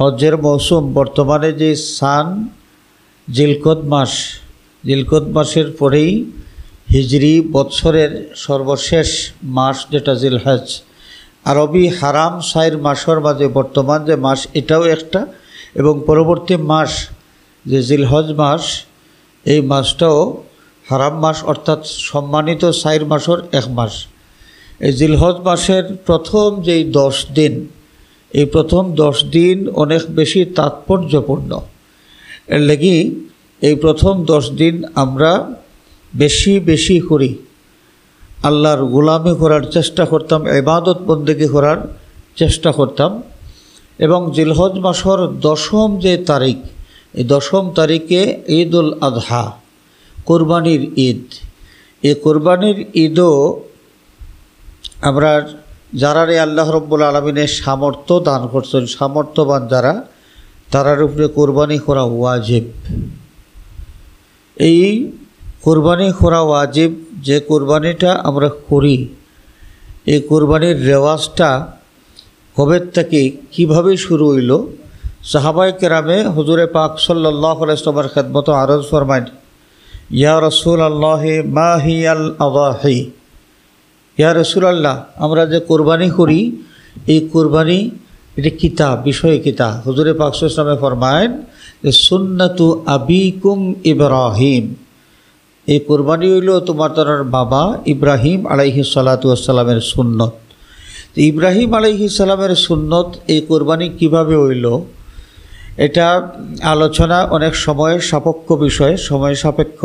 হজ্জের মৌসুম বর্তমানে যে সান জিলকদ মাসের পরেই হিজরি বৎসরের সর্বশেষ মাস যেটা জিলহজ, আরবি হারাম 4 মাসের মাঝে বর্তমান যে মাস এটাও একটা, এবং পরবর্তী মাস যে জিলহজ মাস, এই মাসটাও হারাম মাস, অর্থাৎ সম্মানিত 4 মাসের এক মাস। এই জিলহজ মাসের প্রথম যেই 10 দিন, এই প্রথম 10 দিন অনেক বেশি তাৎপর্যপূর্ণ। এর লাগি এই প্রথম 10 দিন আমরা বেশি বেশি করি আল্লাহর গোলামি করার চেষ্টা করতাম, ইবাদত বন্দেগী করার চেষ্টা করতাম। এবং জিলহজ মাসের 10ম যে তারিখ, এই 10ম তারিখে ঈদ উল আযহা, কোরবানির ঈদ। এই কোরবানির ঈদও আমরা যারা আল্লাহ রব্বুল আলামিনের সামর্থ্য দান করছেন, সামর্থ্যবান যারা, তারার উপরে কোরবানি করা ওয়াজিব। এই কোরবানি করা ওয়াজিব, যে কোরবানিটা আমরা করি, এই কোরবানির রেওয়াজটা কবে থেকে কীভাবে শুরু হইল? সাহাবায়ে কেরামে হুজুরে পাক সাল্লাল্লাহু আলাইহি ওয়াসাল্লামের খেদমত আরজ ফরমাইন, ইয়া রাসূলুল্লাহ মা হিয়াল আযাহি, ইয়া রাসূলুল্লাহ আমরা যে কোরবানি করি, এই কোরবানি এটা কিতা, বিষয় কিতা? হুজুরে পাক সাল্লাল্লাহু আলাইহি ওয়াসাল্লাম ফরমায়েন যে সুন্নাতু আবিকুম ইব্রাহিম, এই কোরবানি হইল তোমার বাবা ইব্রাহিম আলাইহিস সালাতু ওয়াস সালামের সুন্নত। ইব্রাহিম আলাইহিস সালামের সুন্নত, এই কোরবানি কিভাবে হইল, এটা আলোচনা অনেক সময় সাপেক্ষ বিষয়, সময় সাপেক্ষ,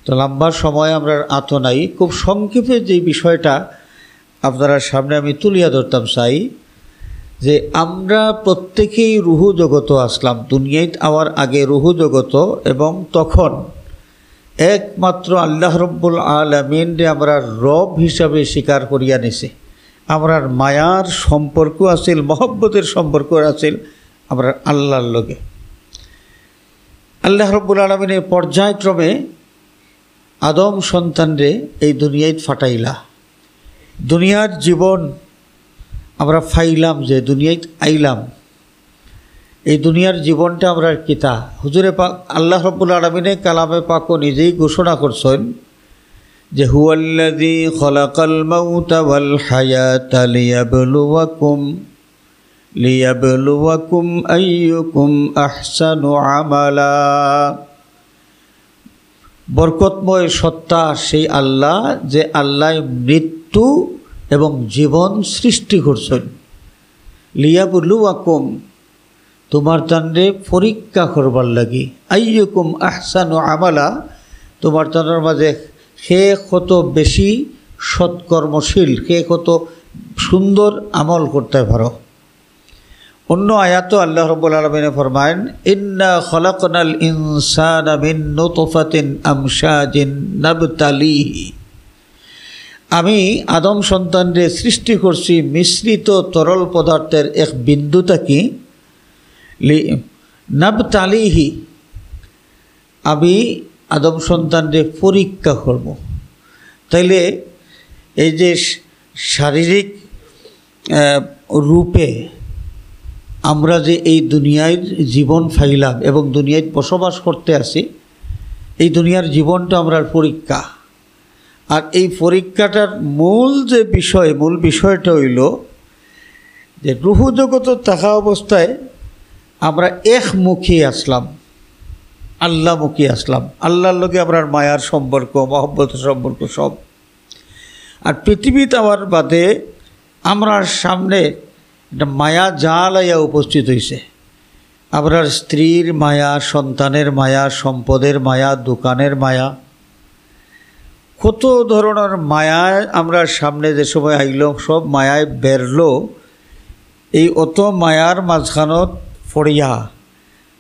তো লম্বা সময় আমরা আত নাই। খুব সংক্ষেপে যে বিষয়টা আপনারা সামনে আমি তুলিয়া ধরতাম চাই, যে আমরা প্রত্যেকেই রুহু জগত আসলাম, দুনিয়ায় আওয়ার আগে রুহু জগত, এবং তখন একমাত্র আল্লাহ রব্বুল আলামিন রে আমরা রব হিসাবে স্বীকার করিয়া নিছে। আমরার মায়ার সম্পর্ক আছিল, মহব্বতের সম্পর্ক আছিল আমরা আল্লাহর লগে। আল্লাহ রব্বুল আলামিনের পর্যায়ক্রমে আদম সন্তানরে এই দুনিয়ায় ফাটাইলা, দুনিয়ার জীবন আমরা ফাইলাম, যে দুনিয়ায় আইলাম, এই দুনিয়ার জীবনটা আমরা কিতা? হুজুরে পাক আল্লাহ রব্বুল আলামিনে কালামে পাকও নিজেই ঘোষণা করছেন যে হুয়াল্লাযী খালাকাল মাউতা ওয়াল হায়াতা লিয়াবলুয়াকুম আইয়ুকুম আহসানু আমালা। বরকতময় সত্তা সেই আল্লাহ, যে আল্লাহ মৃত্যু এবং জীবন সৃষ্টি করছেন। লিয়াবলুয়াকুম, তোমার তান্ডে পরীক্ষা করবার লাগি, আইয়ুকুম আহসানু আমালা, তোমার তান্ডের মাঝে সে কত বেশি সৎকর্মশীল, সে কত সুন্দর আমল করতে পারো। অন্য আয়াত আল্লাহ রাব্বুল আলামিন ফরমায়েন, ইন্না খলাকনাল ইনসানা মিন নুতফাতিন আমশাজিন নাবতালিহি, আমি আদম সন্তানরে সৃষ্টি করছি মিশ্রিত তরল পদার্থের এক বিন্দু থাকি, নাবতালিহি, আমি আদম সন্তানরে পরীক্ষা করব। তাইলে এই যে শারীরিক রূপে আমরা যে এই দুনিয়ার জীবন ফাইলাম এবং দুনিয়ায় বসবাস করতে আসি, এই দুনিয়ার জীবনটা আমরার পরীক্ষা। আর এই পরীক্ষাটার মূল বিষয়টা হইল যে রুহু জগত থাকা অবস্থায় আমরা একমুখী আসলাম, আল্লাহমুখী আসলাম, আল্লাহর লগে আমরা মায়ার সম্পর্ক, মহব্বতের সম্পর্ক সব। আর পৃথিবীতে আমার বাদে আমরা সামনে একটা মায়া জাল আইয়া উপস্থিত হয়েছে। আপনার স্ত্রীর মায়া, সন্তানের মায়া, সম্পদের মায়া, দোকানের মায়া, কত ধরনের মায়ায় আমরা সামনে যে সময় আইল, সব মায়ায় বেরলো। এই অত মায়ার মাঝখানত পড়িয়া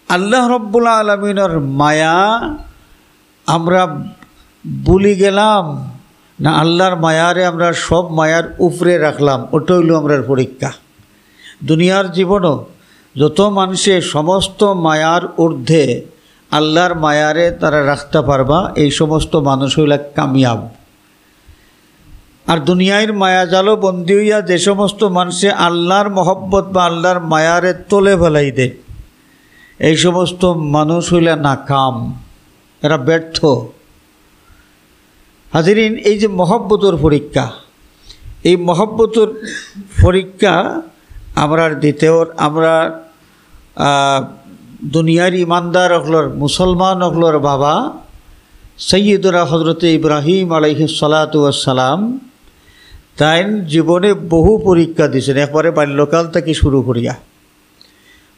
আল্লাহ রব্বুল আলামিনের মায়া আমরা ভুলি গেলাম না আল্লাহর মায়ারে আমরা সব মায়ার উপরে রাখলাম, ওটা হইল আমরার পরীক্ষা। দুনিয়ার জীবনও যত মানুষে সমস্ত মায়ার ঊর্ধ্বে আল্লাহর মায়ারে তারা রাখতে পারবা, এই সমস্ত মানুষ হইল কামিয়াব। আর দুনিয়ার মায়াজালও বন্দী হইয়া যে সমস্ত মানুষে আল্লাহর মহব্বত বা আল্লাহর মায়ারে তোলে ফেলাই দেয়, এই সমস্ত মানুষ হইলে নাকাম, এরা ব্যর্থ। হাজিরিন, এই যে মহব্বতর পরীক্ষা, এই মহব্বতর পরীক্ষা আমরা দ্বিতীয় আমরা দুনিয়ার ইমানদার হকলর মুসলমান হকলর বাবা সৈয়দরা হজরতে ইব্রাহিম আলাইহিস সালাতু ওয়াস সালাম তাই জীবনে বহু পরীক্ষা দিয়েছেন। একবারে বাল্যকাল থেকে শুরু করিয়া,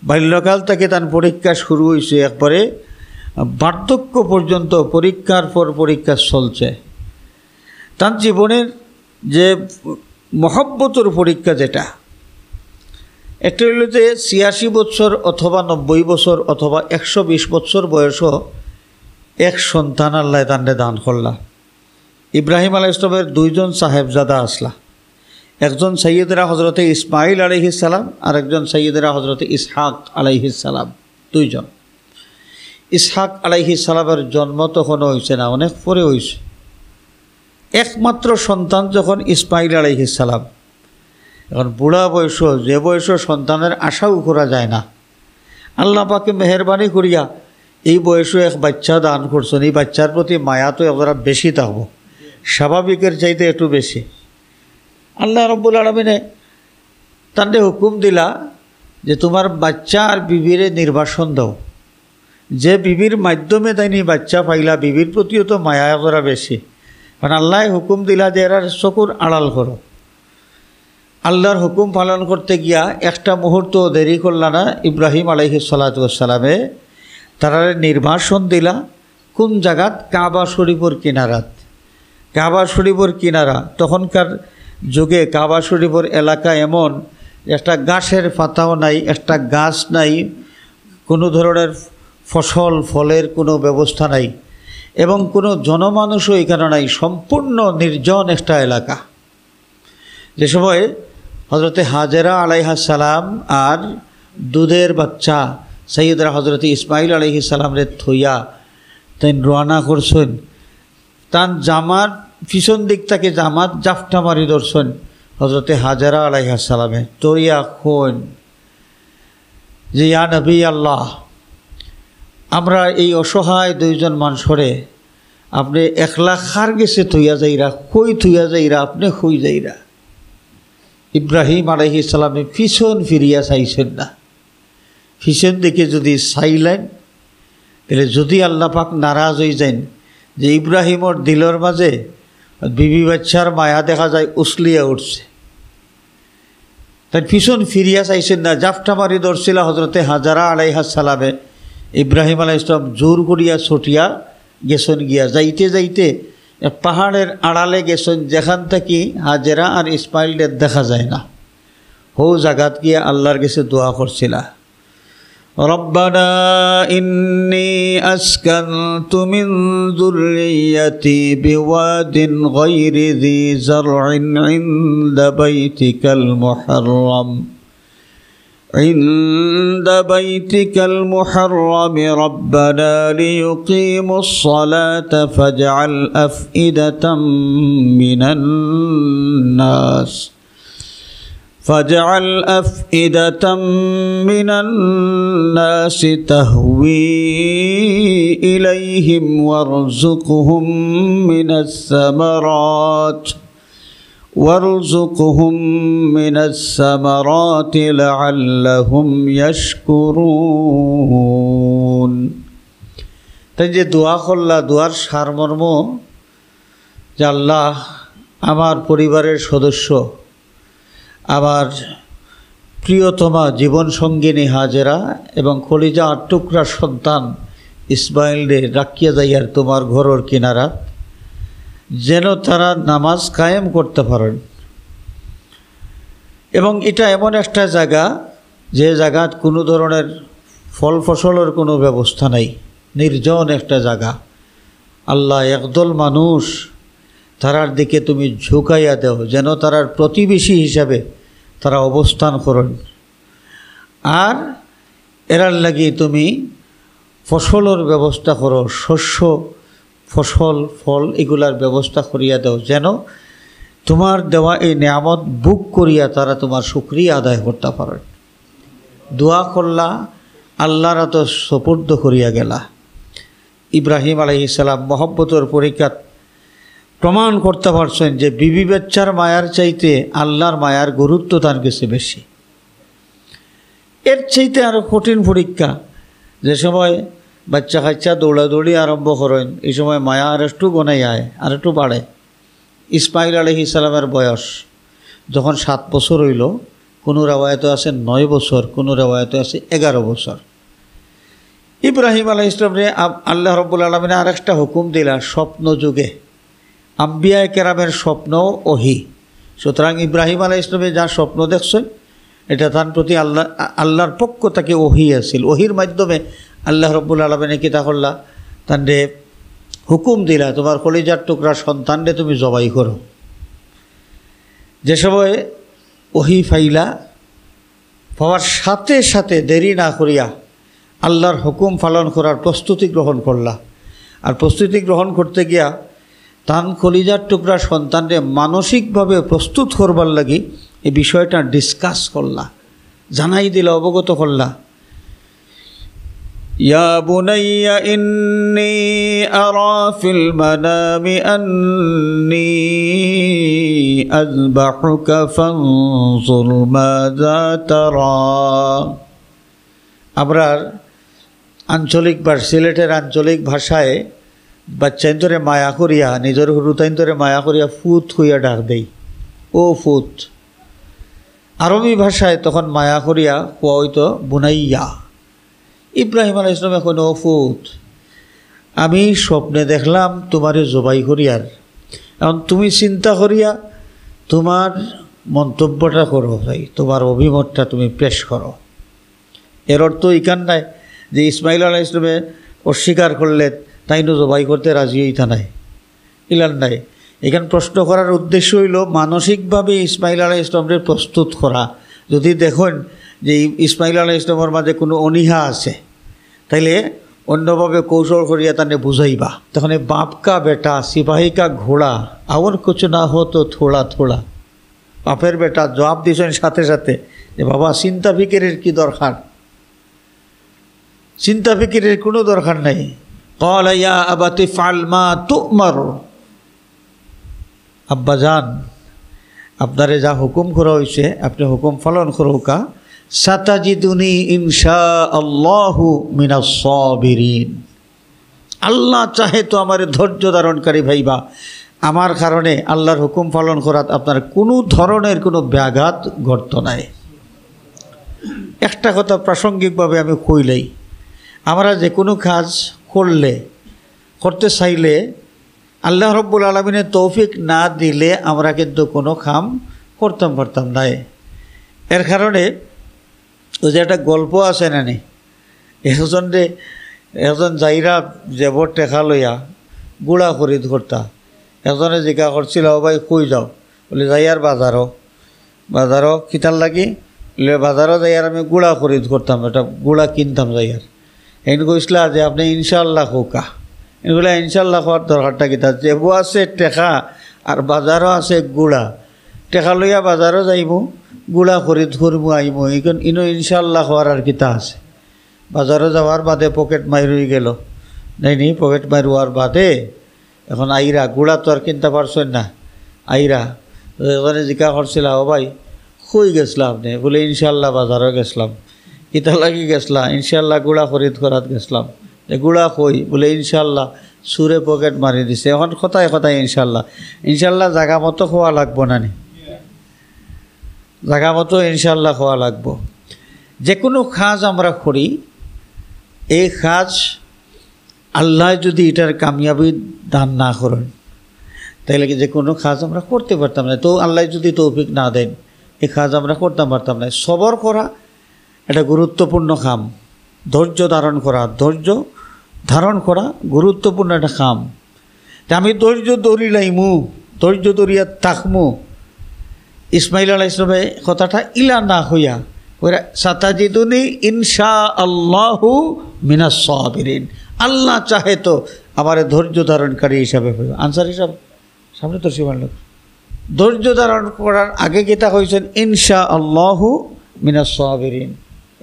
বাল্যকাল থেকে তার পরীক্ষা শুরু হয়েছে, একবারে বার্ধক্য পর্যন্ত পরীক্ষার পর পরীক্ষা চলছে। তার জীবনের যে মহব্বতর পরীক্ষা যেটা, একটা হইল যে ৮৬ বছর অথবা ৯০ বছর অথবা ১২০ বছর বয়সও এক সন্তান আল্লাহ তান্ডে দান করলা। ইব্রাহিম আলাইহিস সালামের দুইজন সাহেবজাদা আসলা, একজন সৈয়দরা হজরতে ইসমাইল আলাইহিস সালাম আর একজন সৈয়দরা হজরতে ইসহাক আলাইহিস সালাম। দুইজন। ইসহাক আলাইহিস সালামের জন্ম তখন হয়েছে না, অনেক পরে হয়েছে। একমাত্র সন্তান যখন ইসমাইল আলাইহিস সালাম, এখন বুড়া বয়স, যে বয়স সন্তানের আশাও করা যায় না, আল্লাহ পাকে মেহরবানি করিয়া এই বয়সে এক বাচ্চা দান করছেন। এই বাচ্চার প্রতি মায়া তো এবার বেশি থাকবো, স্বাভাবিকের চাইতে একটু বেশি। আল্লাহ রব্বুল আলামিনে তান্ডে হুকুম দিলা যে তোমার বাচ্চা আর বিবিরে নির্বাসন দাও। যে বিবির মাধ্যমে তাইনি বাচ্চা পাইলা, বিবির প্রতিও তো মায়া করা বেশি, কারণ আল্লাহ হুকুম দিলা যে এরা চকুর আড়াল করো। আল্লাহর হুকুম পালন করতে গিয়া একটা মুহূর্ত দেরি করলা না। ইব্রাহিম আলাইহিস সালাতু ওয়াস সালামে তারা নির্বাসন দিলা কোন জায়গাত? কাবা শরীফের কিনারাত। কাবা শরীফের কিনারা, তখনকার যুগে কাবা শরীফের এলাকা এমন একটা গাছের পাতাও নাই, একটা গাছ নাই, কোনো ধরনের ফসল ফলের কোনো ব্যবস্থা নাই এবং কোনো জনমানুষও এখানে নাই, সম্পূর্ণ নির্জন একটা এলাকা। যে সময় হজরতে হাজেরা আলাইহিস সালাম আর দুধের বাচ্চা সৈয়দরা হজরতে ইসমাইল আলাইহিস সালামরে থইয়া তাই রওনা করছেন, তার জামার পিছন দিক থেকে জামাত জাফটা মারি ধরছেন হজরতে হাজেরা আলাইহিস সালামে। তরিয়া কোন যে ইয়া নবী আল্লাহ, আমরা এই অসহায় দুইজন মানুষরে আপনি একলা খার গেছে থইয়া যাইরা, কই থইয়া যাইরা, আপনি কই যাইরা? ইব্রাহিম আলাইহিস সালামে পিছন ফিরিয়া চাইছেন না। পিছন দিকে যদি চাইলেন তাহলে যদি আল্লাহ পাক নারাজ হয়ে যান যে ইব্রাহিমর দিলর মাঝে বিবি বাচ্চার মায়া দেখা যায় উছলিয়া উঠছে, তাই পিছন ফিরিয়া চাইছেন না, জাফটা মারি ধরছিল হজরতে হাজারা আলাইহিস সালামে। ইব্রাহিম আলাইহিস সালাম জোর করিয়া ছুটিয়া গেছেন, গিয়া যাইতে যাইতে পাহাড়ের আড়ালে গেছেন যেখান থেকে হাজেরা আর ইসমাইলের দেখা যায় না। হো জাগাত গিয়া আল্লাহর কাছে দোয়া করছিলা, রব্বানা ইন্নী আসকানতু মিন যুররিয়্যাতি বিওয়াদিন গায়রি যী যার'ইন ইনদা বাইতিকাল মুহাররাম عند بيتك المحرم ربنا ليقيموا الصلاة فاجعل أفئدة من الناس تهوي إليهم وارزقهم من الثمرات لعلهم يشكرون। তাই যে দোয়া করলা, দোয়ার সারমর্ম যে আল্লাহ আমার পরিবারের সদস্য, আমার প্রিয়তমা জীবনসঙ্গিনী হাজেরা এবং কলিজা টুকরা সন্তান ইসমাইলরে রাখিয়া যাইয়ার তোমার ঘরের কিনারা, যেন তারা নামাজ কায়েম করতে পারেন। এবং এটা এমন একটা জায়গা যে জায়গাত কোনো ধরনের ফল ফসলের কোনো ব্যবস্থা নাই, নির্জন একটা জায়গা। আল্লাহ একদল মানুষ তারার দিকে তুমি ঝুঁকাইয়া দেও, যেন তারার প্রতিবেশী হিসাবে তারা অবস্থান করেন। আর এরার লাগি তুমি ফসলের ব্যবস্থা করো, শস্য ফসল ফল এগুলার ব্যবস্থা করিয়া দাও, যেন তোমার দেওয়া এই নিয়ামত বুক করিয়া তারা তোমার শুকরিয়া আদায় করতে পারে। দোয়া করলা, আল্লাহর তো সুপুর্দ করিয়া গেলা। ইব্রাহিম আলাইহিস সালাম মহব্বতের পরীক্ষা প্রমাণ করতে পারছেন যে বিবি বাচ্চার মায়ার চাইতে আল্লাহর মায়ার গুরুত্ব তার কাছে বেশি। এর চাইতে আরও কঠিন পরীক্ষা, যে সময় বাচ্চা কাচ্চা দৌড়াদৌড়ি আরম্ভ করেন, এই সময় মায়া আর একটু গনাই আয়, আর একটু বাড়ে। ইসমাইল আলাইহিস সালামের বয়স যখন 7 বছর হইল, কোনো রেওয়ায়তে আছে 9 বছর, কোনো রেওয়ায়তে আছে 11 বছর। ইব্রাহিম আলাইহিস সালামরে আল্লাহ রাব্বুল আলামিন আর একটা হুকুম দিলা স্বপ্ন যুগে। আম্বিয়া কেরামের স্বপ্ন ওহি, সুতরাং ইব্রাহিম আলাইহিস সালামে যা স্বপ্ন দেখছেন এটা তার প্রতি আল্লাহর পক্ষ থেকে ওহি আছিল। ওহির মাধ্যমে আল্লাহ রাব্বুল আলামিন কিতা করলা, তান্ডে হুকুম দিলা তোমার কলিজার টুকরা সন্তানরে তুমি জবাই করো। যে সময় ওহি ফাইলা পাওয়ার সাথে সাথে দেরি না করিয়া আল্লাহর হুকুম পালন করার প্রস্তুতি গ্রহণ করলা। আর প্রস্তুতি গ্রহণ করতে গিয়া তান কলিজার টুকরা সন্তানরে মানসিকভাবে প্রস্তুত করবার লাগি এই বিষয়টা ডিসকাস করলা, জানাই দিলা, অবগত করলা। ইয়া বুনাইয়া ইন্নী আরা ফিল মানামি আন্নী আযবাহুকা ফানজুর মাযা তারা। আমরার আঞ্চলিক সিলেটের আঞ্চলিক ভাষায় বাচ্চাইন ধরে মায়া করিয়া, নিজের হুরুতাইন ধরে মায়া করিয়া ফুত হইয়া ডাক দেই, ও ফুত। আরবি ভাষায় তখন মায়া করিয়া কোয়া হইতো বুনাইয়া। ইব্রাহিম আলাইহিস সালাম এখন ও ফুত, আমি স্বপ্নে দেখলাম তোমারে জবাই করিয়ার, এখন তুমি চিন্তা করিয়া তোমার মন্তব্যটা করো, ভাই তোমার অভিমতটা তুমি পেশ করো। এর অর্থ ইকান নাই যে ইসমাইল আলাইহিস সালামে অস্বীকার করলে তাইনো জবাই করতে রাজি হইতা নাই, ইলান নাই। এখানে প্রশ্ন করার উদ্দেশ্য হইল মানসিকভাবে ইসমাইল আলাইহিস সালামকে প্রস্তুত করা। যদি দেখেন যে ইসমাইল আলাইহিস সালামের মাঝে কোনো অনীহা আছে, তাইলে অন্যভাবে কৌশল করিয়া তানে বুঝাইবা। তখন বাপ কা বেটা সিপাহী কা ঘোড়া আর কিছু না হতো থোড়া থোড়া। বাপের বেটা জবাব দিয়েছেন সাথে সাথে যে বাবা চিন্তা ফিকিরের কি দরকার, চিন্তা ফিকিরের কোনো দরকার নাই। ক্বালা ইয়া আবাতি ফাল মা তু'মার, আব্বাজান আপনারে যা হুকুম করা হয়েছে আপনি হুকুম পালন করুকা। সাতাজিদুনি ইনশাআল্লাহু মিনাস সাবিরিন, আল্লাহ চাহে তো আমার ধৈর্য ধারণকারী ভাইবা। আমার কারণে আল্লাহর হুকুম পালন করাত আপনার কোনো ধরনের কোনো ব্যাঘাত ঘটত নাই। একটা কথা প্রাসঙ্গিকভাবে আমি কইলেই, আমরা যে কোনো কাজ করতে চাইলে আল্লাহ রাব্বুল আলামিনের তৌফিক না দিলে আমরা কিন্তু কোনো কাম করতাম পারতাম নাই। এর কারণে ওই যে একটা গল্প আছে নানি, একজন যাইরা যেবর টেকা লইয়া গুড়া খরিদ করতা। একজনে জিজ্ঞা করছিল, ও ভাই কই যাও? বলে যাই আর বাজারও কিতার লাগি বাজারও যাই আর আমি গুড়া খরিদ করতাম, একটা গুড়া কিনতাম যাই আর। এন কইসলা যে আপনি ইনশাল্লাহ খোকা, এগুলো ইনশাল্লাহ হওয়ার দরকারটা কিতা, যেবো আছে টেকা আর বাজারও আছে গুড়া। টেকা লইয়া বাজারও যাইব, গুড়া খরিদ করব আইব, ইনো ইনশাল্লাহ হওয়ার আর কিতা আছে। বাজারও যাওয়ার বাদে পকেট মাই রয়ে গেল, নাইনি পকেট মাই রোয়ার বাদে এখন আইরা গুড়া তো আর কিনতে পারছেন না। আইরা এখানে জিজ্ঞা করছিল, ও ভাই কই গেছিলাম আপনি? বলে ইনশাল্লাহ বাজারও গেছিলাম। কিতা লাগি গেছলা? ইনশাল্লাহ গুড়া খরিদ করাত গেছিলাম। গুড়া কই? বলে ইনশাল্লাহ সুরে পকেট মারি দিছে। এখন কথায় কথায় ইনশাল্লাহ জাগা মতো খোয়া লাগবো নানি, জাগা মতো ইনশাল্লাহ খোয়া লাগবো। যে কোনো কাজ আমরা করি, এই কাজ আল্লাহ যদি এটার কামিয়াবি দান না করেন তাইলে যে কোনো কাজ আমরা করতে পারতাম না। তো আল্লাহ যদি তৌফিক না দেন এই কাজ আমরা করতে পারতাম না। সবর করা এটা গুরুত্বপূর্ণ কাম, ধৈর্য ধারণ করা গুরুত্বপূর্ণ একটা কাম। তা আমি ধৈর্য ধরিলাইমু, ধৈর্য ধরিয়া থাকমু। ইসমাইল আলাইহিস সালামের কথাটা ইলা না হইয়া সাতাজিদুনি ইনশাআল্লাহু মিনাস সাবিরিন, আল্লাহ চাহে তো আমার ধৈর্য ধারণকারী হিসাবে হইব। আনসার হিসাব সামনে তো সীমার লোক ধৈর্য ধারণ করার আগে কিতা কইছেন ইনশা আল্লাহু মিনাস সাবিরিন,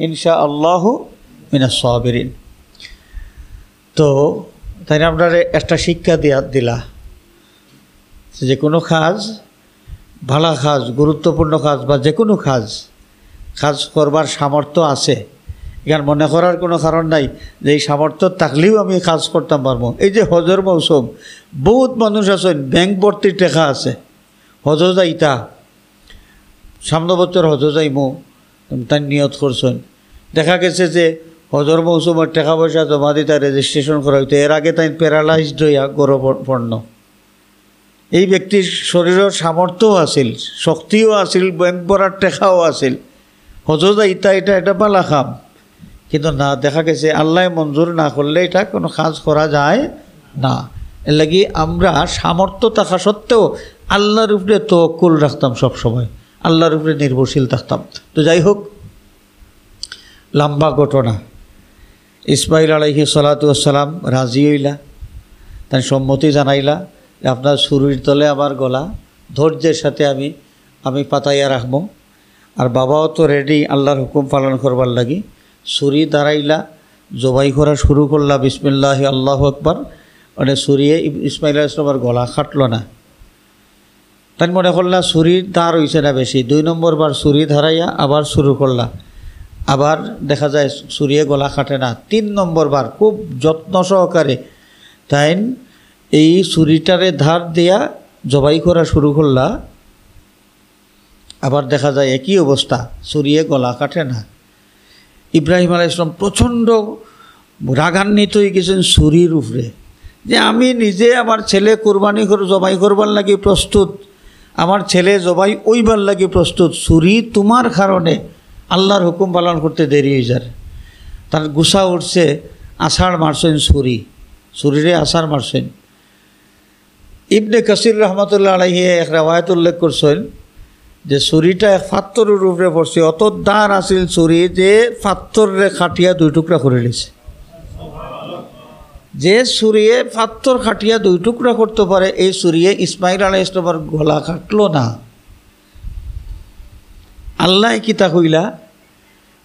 ইনশা আল্লাহু মিনাস সাবিরিন। তো তাই আপনারা একটা শিক্ষা দিলা যে কোনো কাজ, ভালো কাজ, গুরুত্বপূর্ণ কাজ বা যে কোনো কাজ করবার সামর্থ্য আছে, এখানে মনে করার কোনো কারণ নাই যে এই সামর্থ্য থাকলেও আমি কাজ করতাম পারবো। এই যে হজের মৌসুম, বহুত মানুষ আছেন ব্যাংক ভর্তি টাকা আছে, হজ যাইতা, সামনে বছর হজ যাইমু তার নিয়ত করছেন, দেখা গেছে যে হজর মৌসুমের টাকা পয়সা জমা দিতে রেজিস্ট্রেশন করা হইতো, এর আগে তাই প্যারালাইজড হইয়া গৌরবপূর্ণ। এই ব্যক্তির শরীরের সামর্থ্যও আছিল, শক্তিও আছিল, ব্যাংক ভরার টাকাও আছিল, হজ যাইতা, এটা একটা পালা খাম। কিন্তু না, দেখা গেছে আল্লাহ মঞ্জুর না করলে এটা কোনো কাজ করা যায় না। এর লাগি আমরা সামর্থ্য থাকা সত্ত্বেও আল্লাহর উপরে তাওয়াক্কুল রাখতাম, সবসময় আল্লাহর উপরে নির্ভরশীল থাকতাম। তো যাই হোক, লম্বা ঘটনা। ইসমাইল আলাইহিস সালাতু ওয়াস সালাম রাজি হইলা, তাই সম্মতি জানাইলা যে আপনার ছুরির তলে আমার গলা, ধৈর্যের সাথে আমি পাতাইয়া রাখবো। আর বাবাও তো রেডি আল্লাহর হুকুম পালন করবার লাগি। ছুরি দাঁড়াইলা, জবাই করা শুরু করলা, বিসমিল্লাহি আল্লাহু আকবার, মানে ছুরিয়ে ইসমাইল আলাইহিস সালামের গলা কাটলো না। তাই মনে করলা ছুরির দাঁড় হইছে না বেশি, 2 নম্বর বার ছুরি ধরাইয়া আবার শুরু করলা, আবার দেখা যায় ছুরিয়ে গলা কাটে না। 3 নম্বর বার খুব যত্ন সহকারে তাই এই ছুরিটারে ধার দিয়া জবাই করা শুরু করলা, আবার দেখা যায় একই অবস্থা, ছুরিয়ে গলা কাটে না। ইব্রাহিম আলাইহিস সালাম প্রচণ্ড রাগান্বিত হয়ে গেছেন ছুরির উপরে, যে আমি নিজে আমার ছেলে কোরবানি করে জবাই করবার লাগি প্রস্তুত, আমার ছেলে জবাই ওইবার লাগি প্রস্তুত, ছুরি তোমার কারণে আল্লাহর হুকুম পালন করতে দেরি হয়ে যায়। তার গুসা উঠছে, আষাঢ় মারছেন ছুরিরে আষাঢ় মারছেন। ইবনে কাসির রহমতুল্লাহ আলাইহি এক রেওয়ায়াত উল্লেখ করছেন যে ছুরিটা এক পাথরের উপরে পড়ছে, অত দাঁড় আছিল ছুরি যে পাথরে খাটিয়া 2 টুকরা করে নিয়েছে। যে ছুরিয়ে পাথর খাটিয়া 2 টুকরা করতে পারে, এই ছুরিয়ে ইসমাইল আলাইহিস সালামের গলা কাটলো না। আল্লাহ কিতা কইলা,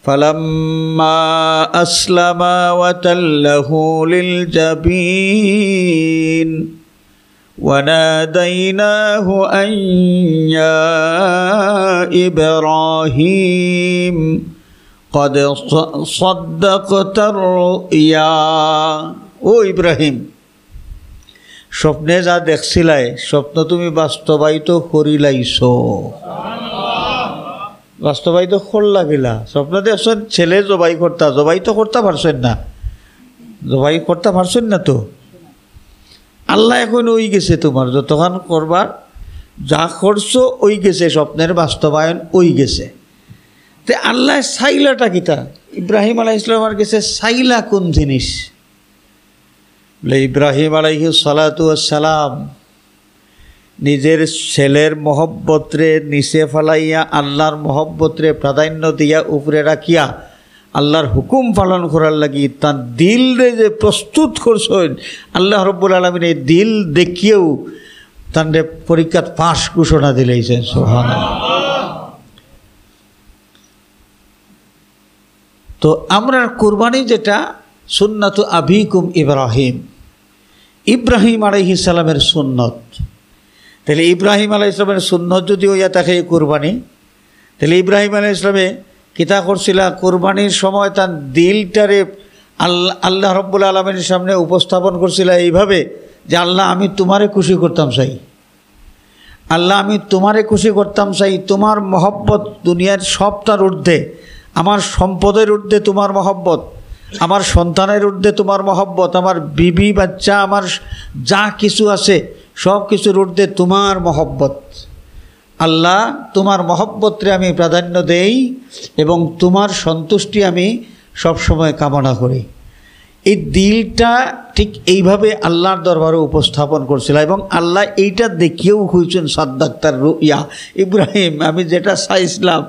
ফালাম্মা আসলামা ওয়া তাল্লাহু লিল জাবিন وناديناه أن يا إبراهيم قد صدقت الرؤيا। ও ইব্রাহিম, স্বপ্নে যা দেখছিলাই স্বপ্ন তুমি বাস্তবায়িত করিলাইছো, বাস্তবায়িত করলা গেলা। স্বপ্ন দেখছেন ছেলে জবাই তো করতে পারছেন না, জবাই করতে পারছেন না, তো আল্লাহ এখন ওই গেছে, তোমার যতক্ষণ করবার যা করছো ওই গেছে, স্বপ্নের বাস্তবায়ন ওই গেছে। তে আল্লাহ সাইলাটা কিতা ইব্রাহিম আলাইহিস সালামের কাছে সাইলা কোন জিনিস? বলে ইব্রাহিম আলাইহিস সালাতু ওয়াস সালাম নিজের ছেলের মহব্বতরে নিচে ফেলাইয়া আল্লাহর মহব্বতরে প্রাধান্য দিয়া উপরে রাখিয়া আল্লাহর হুকুম পালন করার লাগি তার দিলরে যে প্রস্তুত করছেন, আল্লাহ রব্বুল আলামিন এই দিল দেখিয়েও তাদের পরীক্ষাত পাস ঘোষণা দিলেছেন। সুবহানাল্লাহ। তো আমরা কুরবানি যেটা সুন্নাতু আবিকুম ইব্রাহিম, ইব্রাহিম আলাইহিস সালামের সুন্নত, তাহলে ইব্রাহিম আলাইহিস সালামের সুন্নত যদি হইয়া থাকে কুরবানি, তাহলে ইব্রাহিম আলাইহিস সালামে কিতা করছিলা, কুরবানির সময় তার দিলটারে আল্লাহ রব্বুল আলামিনের সামনে উপস্থাপন করছিল এইভাবে যে আল্লাহ আমি তোমারে খুশি করতাম চাই, আল্লাহ আমি তোমারে খুশি করতাম চাই, তোমার মহব্বত দুনিয়ার সবটার ঊর্ধ্বে, আমার সম্পদের ঊর্ধ্বে তোমার মহব্বত, আমার সন্তানের ঊর্ধ্বে তোমার মহব্বত, আমার বিবি বাচ্চা আমার যা কিছু আছে সব কিছুর ঊর্ধ্বে তোমার মহব্বত। আল্লাহ তোমার মহব্বতরে আমি প্রাধান্য দেই এবং তোমার সন্তুষ্টি আমি সবসময় কামনা করি। এই দিলটা ঠিক এইভাবে আল্লাহর দরবারে উপস্থাপন করছিল এবং আল্লাহ এইটা দেখিয়েও হয়েছেন সাদ্দাক্তার রুইয়া, ইব্রাহিম আমি যেটা চাইছিলাম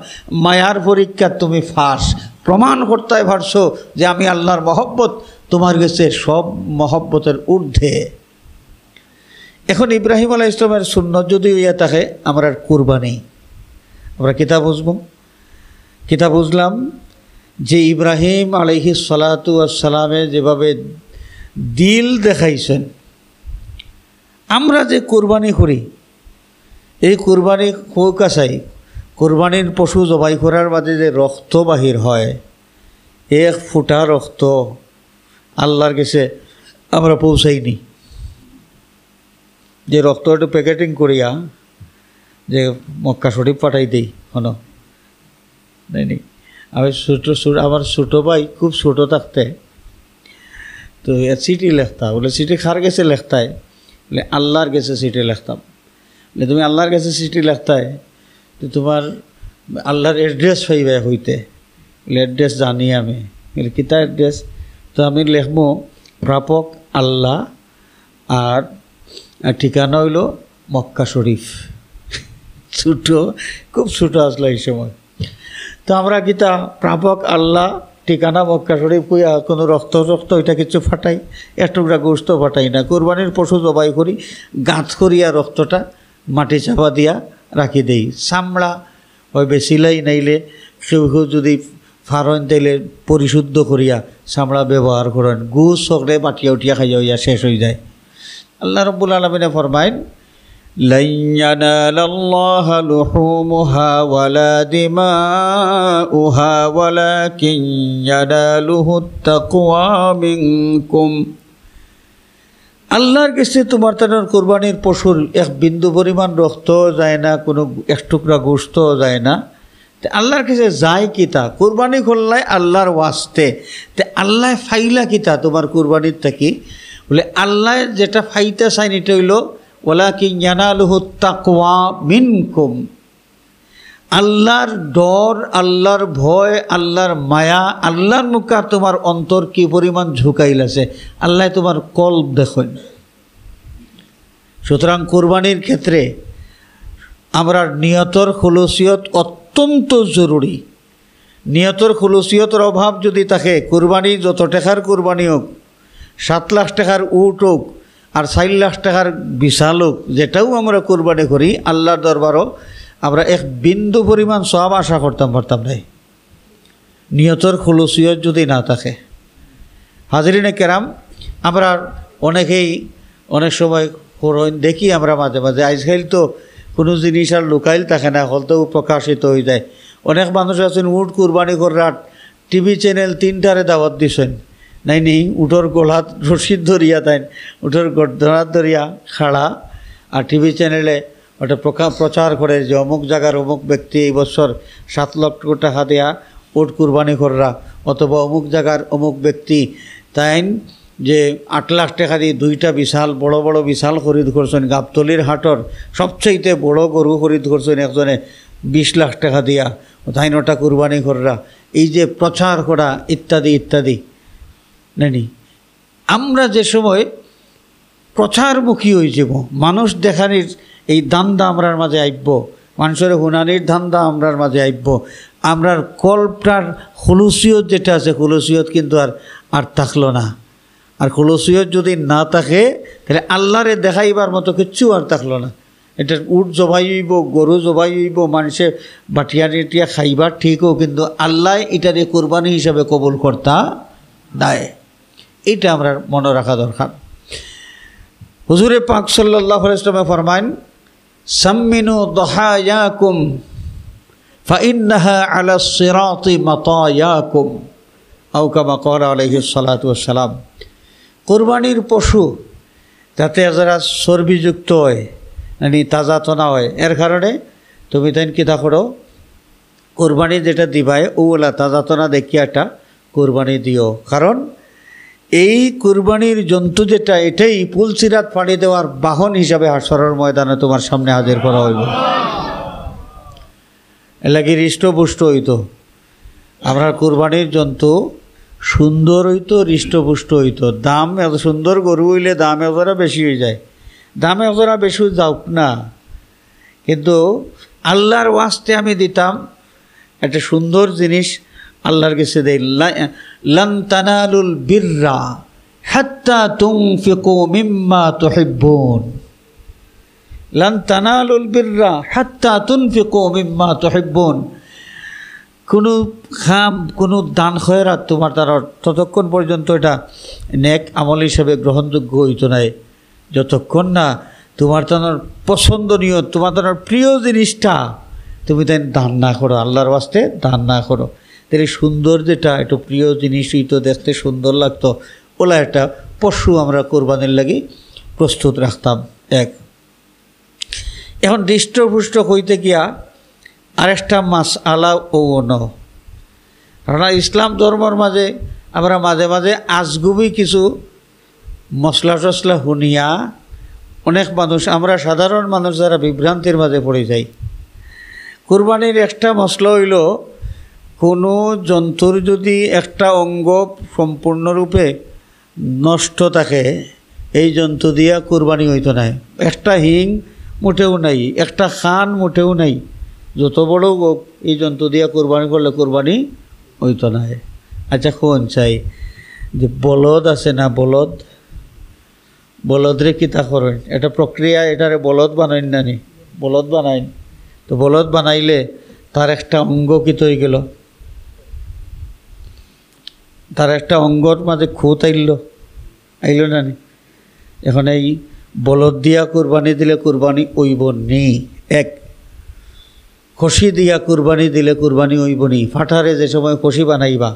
মায়ার পরীক্ষা তুমি ফাঁস প্রমাণ করতে পারছো যে আমি আল্লাহর মহব্বত তোমার কাছে সব মহব্বতের ঊর্ধ্বে। এখন ইব্রাহিম আলাইহিস সালামের সুন্নত যদি হইয়া থাকে আমরা কুরবানি, আমরা কিতাব বুঝব, কিতাব বুঝলাম যে ইব্রাহিম আলাইহিস সালাতু ওয়াস সালামে যেভাবে দিল দেখাইছেন, আমরা যে কুরবানি করি এই কুরবানি কাছাই কুরবানির পশু জবাই করার মাঝে যে রক্ত বাহির হয়, এক ফুটা রক্ত আল্লাহর কাছে আমরা পৌঁছাইনি। যে রক্তটা প্যাকেটিং করিয়া যে মক্কা শরীফ পাঠাই দিই হনো নাই, আমি আমার ছোটো ভাই খুব ছোটো থাকতে তো চিঠি লেখতাম, বলে চিঠি খার গেছে লেখতায়, বলে আল্লাহর গেছে চিঠি লিখতাম। বলে তুমি আল্লাহর কাছে চিঠি লিখতায় তো তোমার আল্লাহর অ্যাড্রেস পাইবে হইতে, বলে অ্যাড্রেস জানি আমি। বলে কিতা অ্যাড্রেস? তো আমি লিখবো প্রাপক আল্লাহ আর ঠিকানা হইল মক্কা শরীফ। ছোটো, খুব ছোটো আসলো এই সময়। তো আমরা কিতা প্রাপক আল্লাহ ঠিকানা মক্কা শরীফ কইয়া কোনো রক্ত ওইটা কিছু ফাটাই, এক টুকরা গোস্ত ফাটাই না। কোরবানির পশু জবাই করি, গাঁথ করিয়া রক্তটা মাটি চাপা দিয়া রাখি দেই। চামড়া হয় বেছিলাই নাইলে কেউ কেউ যদি ফারন তাইলে পরিশুদ্ধ করিয়া চামড়া ব্যবহার করেন। গু চকলে মাটিয়া উঠিয়া খাইয়া হইয়া শেষ হয়ে যায়। আল্লাহ রব্বুল আলামিনে ফরমাইন lan yanala Allaha luhumuha wala dima'uha walakin yanaluhu at-taqwa minkum। আল্লাহর কাছে তোমার তার কুরবানির পশুর এক বিন্দু পরিমাণ রক্ত যায় না, কোনো এক টুকরা গোশত যায় না। তে আল্লাহর কাছে যায় কিতা? কুরবানি করলাই আল্লাহর ওয়াস্তে। তে আল্লাহ ফাইলা কিতা তোমার কুরবানির থাকি? বলে আল্লাহ যেটা ফাইতে চাইন এটা হইল ওয়ালাকিন ইয়ানালুহু তাকওয়া মিনকুম। আল্লাহর ডর, আল্লাহর ভয়, আল্লাহর মায়া, আল্লাহর মুখা তোমার অন্তর কি পরিমাণ ঝুঁকাইলাছে আল্লাহ তোমার কলব দেখেন। সুতরাং কুরবানির ক্ষেত্রে আমরা নিয়তর খুলুসিয়ত অত্যন্ত জরুরি। নিয়তর খুলুসিয়তের অভাব যদি থাকে, কুরবানি যত টাকার কুরবানি হোক, 7 লাখ টাকার উট হোক আর 4 লাখ টাকার বিশাল হোক, যেটাও আমরা কুরবানি করি আল্লাহর দরবারও আমরা এক বিন্দু পরিমাণ সব আশা করতাম নাই নিয়তর খুলুসিয়ত যদি না থাকে। হাজরিনে কেরাম, আমরা অনেকেই অনেক সময় দেখি আমরা মাঝে মাঝে আজকাল তো কোনো জিনিস আর লুকাইল থাকে না, হলতেও প্রকাশিত হয়ে যায়। অনেক মানুষ আছেন উট কুরবানি করার টিভি চ্যানেল 3টারে দাওয়াত দিছেন, নাইনি উটোর গোলাত রশিদ ধরিয়া দেন, উটোর গর্দনাথ ধরিয়া খাড়া, আর টিভি চ্যানেলে ওটা প্রচার করে যে অমুক জায়গার অমুক ব্যক্তি এই বছর 7 লক্ষ টাকা দেয়া উট কুরবানি কররা, অথবা অমুক জায়গার অমুক ব্যক্তি তাই যে 8 লাখ টাকা দিয়ে 2টা বিশাল বড় বড় বিশাল খরিদ করছেন। গাবতলির হাটর সবচেয়ে বড় গরু খরিদ করছেন একজনে 20 লাখ টাকা দিয়া, তাই ওটা কুরবানি কররা, এই যে প্রচার করা ইত্যাদি ইত্যাদি। নানি আমরা যে সময় প্রচারমুখী হয়ে যাব, মানুষ দেখানির এই ধান্দা আমরার মাঝে আইব, মানুষের হুনানির ধান্দা আমরার মাঝে আইব, আমরার কল্পটার খুলুসিয়ত যেটা আছে খুলুসিয়ত কিন্তু আর থাকলো না। আর খুলুসিয়ত যদি না থাকে তাহলে আল্লাহরে দেখাইবার মতো কিচ্ছু আর থাকলো না। এটা উট জবাই হইব, গরু জবাই হইব, মানুষে বাটিয়া টিয়া খাইবার ঠিকও, কিন্তু আল্লাহ এটারে কোরবানি হিসাবে কবুল করতা দেয়। এইটা আমরা মনে রাখা দরকার। হুজুরে পাক সাল্লাল্লাহু আলাইহি ওয়াসাল্লাম ফরমান সাম্মিনু দহায়াকুম ফাইন্নাহা আলা সিরাতি মাতায়াকুম আও কামা ক্বালা আলাইহিস সালাতু ওয়াস সালাম। কুরবানির পশু যাতে যারা চর্বিযুক্ত হয়, মানে তাজাতনা হয়, এর কারণে তুমি তাই কিতা করো, কুরবানি যেটা দিবাই ওলা তাজাতনা দেখিয়া একটা কুরবানি দিও। কারণ এই কুরবানির জন্তু যেটা, এটাই পুলসিরাত পাড়ি দেওয়ার বাহন হিসাবে হাসরের ময়দানে তোমার সামনে হাজির করা হইব। এলাকি হৃষ্টপুষ্ট হইতো, আমরা কুরবানির জন্তু সুন্দর হইতো, হৃষ্টপুষ্ট হইতো। দাম এত সুন্দর গরু হইলে দাম এজরা বেশি হয়ে যায়, দাম এজরা বেশি যাওক না, কিন্তু আল্লাহর ওয়াস্তে আমি দিতাম একটা সুন্দর জিনিস আল্লাহর কাছে দেই। লান তানালুল বিররা হাত্তা তুনফিকু মিম্মা তুহিব্বুন। লান তানালুল বিররা হাত্তা তুনফিকু মিম্মা তুহিব্বুন, কোনো দান খয়রাত তোমার দ্বারা ততক্ষণ পর্যন্ত এটা নেক আমল হিসেবে গ্রহণযোগ্য হইতো নাই যতক্ষণ না তোমার তোমার পছন্দনীয়, তোমার তোমার প্রিয় জিনিসটা তুমি তাই দান না করো, আল্লাহর ওয়াস্তে দান না করো। তাহলে সুন্দর যেটা একটু প্রিয় জিনিস হইতো, দেখতে সুন্দর লাগতো, ওলা একটা পশু আমরা কোরবানির লাগি প্রস্তুত রাখতাম। এক এখন দৃষ্টপুষ্ট হইতে গিয়া আরেকটা মাস আলা ও ন, কারণ ইসলাম ধর্মর মাঝে আমরা মাঝে মাঝে আজগুবি কিছু মশলা টসলা শুনিয়া অনেক মানুষ, আমরা সাধারণ মানুষ যারা বিভ্রান্তির মাঝে পড়ে যাই। কুরবানির একটা মশলা হইল কোনো জন্তুর যদি একটা অঙ্গ সম্পূর্ণরূপে নষ্ট থাকে এই জন্তু দিয়া কুরবানি হইতো না। একটা হিং মোটেও নাই, একটা খান মোটেও নাই, যত বড় হোক এই জন্তু দিয়া কুরবানি করলে কুরবানি হইতো না। আচ্ছা কোন চাই যে বলদ আছে না, বলদরে কিতা করেন, এটা প্রক্রিয়া, এটারে বলদ বানাইন না নি, বলদ বানাইন। তো বলদ বানাইলে তার একটা অঙ্গ কিত হয়ে গেল, তার একটা অঙ্গর মাঝে খুঁত আইল না নি। এখন এই বলদ দিয়া কুরবানি দিলে কুরবানি হইব নি। এক খসি দিয়া কুরবানি দিলে কুরবানি হইব নি। ফাটারে যে সময় খসি বানাইবা,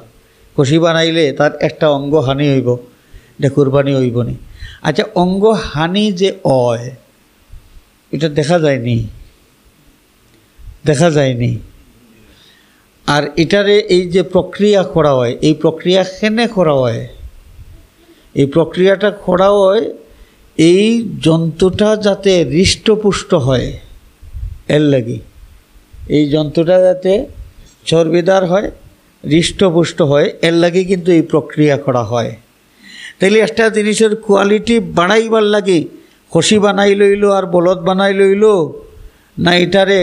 খসি বানাইলে তার একটা অঙ্গ হানি হইব, এটা কুরবানি হইব নি। আচ্ছা অঙ্গ হানি যে হয় এটা দেখা যায়নি, আর এটারে এই যে প্রক্রিয়া করা হয়, এই প্রক্রিয়া কেনে করা হয়, এই প্রক্রিয়াটা করা হয় এই জন্তুটা যাতে হৃষ্টপুষ্ট হয় এর লাগি, এই জন্তুটা যাতে চর্বিদার হয়, হৃষ্টপুষ্ট হয় এর লাগি কিন্তু এই প্রক্রিয়া করা হয়। তাইলে একটা জিনিসের কোয়ালিটি বাড়াইবার লাগে খসি বানাই লইল আর বলদ বানাই লইল, না এটারে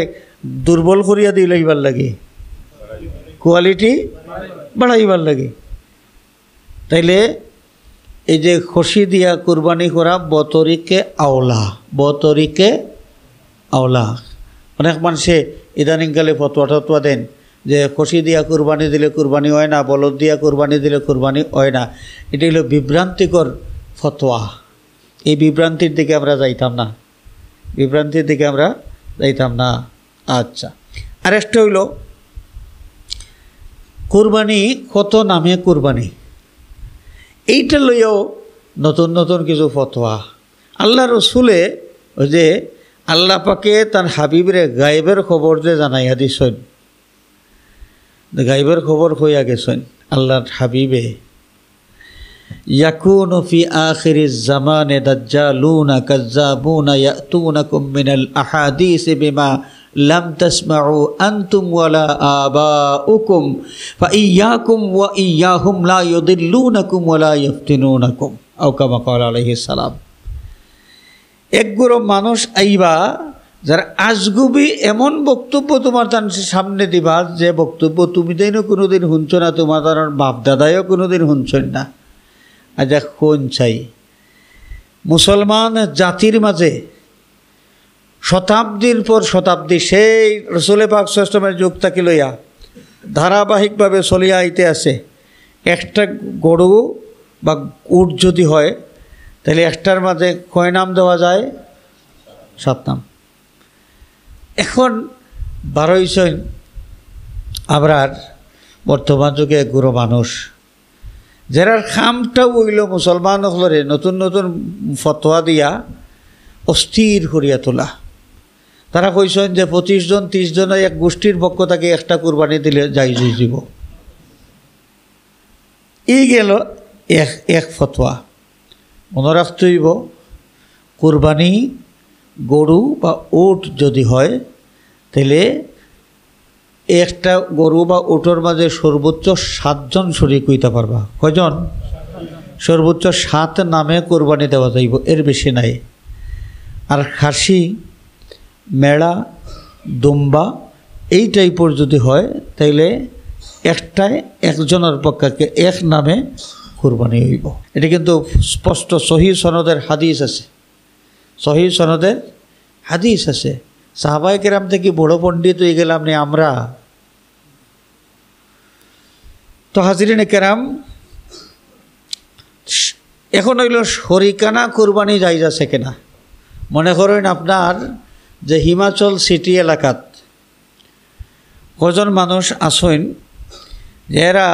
দুর্বল করিয়া দিয়ে লইবার লাগে, কোয়ালিটি বাড়াইবার লাগে। তাইলে এই যে খসি দিয়া কুরবানি করা বতরিকে আওলা। অনেক মানুষে ইদানিংকালে ফতোয়া দেন যে খসি দিয়া কুরবানি দিলে কুরবানি হয় না, বলদ দিয়া কুরবানি দিলে কুরবানি হয় না। এটা হলো বিভ্রান্তিকর ফতোয়া। এই বিভ্রান্তির দিকে আমরা যাইতাম না, আচ্ছা আরেকটা হইল কুরবানি কত নামে কুরবানি, এইটা লইয়াও নতুন নতুন কিছু ফতোয়া। আল্লাহ রসুলে ওই যে আল্লাহ পাকে তার হাবিবরে গায়েবের খবর যে জানাইয়া দিছেন, গায়েবের খবর হইয়া গেছেন আল্লাহর হাবিবে। ইয়াকুনু ফি আখিরিজ জামানে দাজ্জালুনা কাজ্জাবুনা ইয়াতুনাকুম মিনাল আহাদিস বিমা লাম তাসমাউ আনতুম ওয়ালা আবাউকুম ফাইয়াকুম ওয়া ইয়াহুম লা ইউদিল্লুনাকুম ওয়ালা ইফতিনুনাকুম আও কামা ক্বালা আলাইহিস সালাম। একগুলো মানুষ আইবা যারা আজগুবি এমন বক্তব্য তোমার তার সামনে দিবা যে বক্তব্য তুমি তাইনো কোনোদিন শুনছ না, তোমার তার বাপ দাদাইও কোনোদিন শুনছেন না। আচ্ছা কোন চাই মুসলমান জাতির মাঝে শতাব্দীর পর শতাব্দী সেই রসুলে পাক সাল্লাল্লাহু আলাইহি ওয়াসাল্লামের যুগ থেকে লইয়া ধারাবাহিকভাবে চলিয়া আইতে আছে। একটা গরু বা উট যদি হয় তাহলে একটার মাঝে কয় নাম দেওয়া যায়? 7 নাম। এখন 12 আমরার বর্তমান যুগে গুরু মানুষ যারা খামটাও হইল মুসলমান হলরে নতুন নতুন ফতোয়া দিয়া অস্থির করিয়া তোলা। তারা কইছেন যে 25 জন 30 জনের এক গোষ্ঠীর পক্ষ থেকে একটা কুরবানি দিলে যাই যাব। এই গেল এক ফতোয়া। মনে রাখতে হইব কুরবানি গরু বা উট যদি হয় তাহলে একটা গরু বা উটের মাঝে সর্বোচ্চ 7 জন শরীক হইতে পারবা। কয়জন? সর্বোচ্চ 7 নামে কোরবানি দেওয়া যাইব, এর বেশি নাই। আর খাসি, মেড়া, দুম্বা এই টাইপের যদি হয় তাইলে একটাই একজনের পক্ষে এক নামে কোরবানি হইব। এটা কিন্তু স্পষ্ট সহি সনদের হাদিস আছে, সহি সনদের হাদিস আছে। সাহাবায়ে কেরাম থেকে বড় পণ্ডিত হয়ে গেলাম নি আমরা? তো হাজরিনে কেরাম, এখন হইল শরিকানা কুরবানি জায়েজ আছে কিনা। মনে করেন আপনার যে হিমাচল সিটি এলাকাত কজন মানুষ আসেন যারা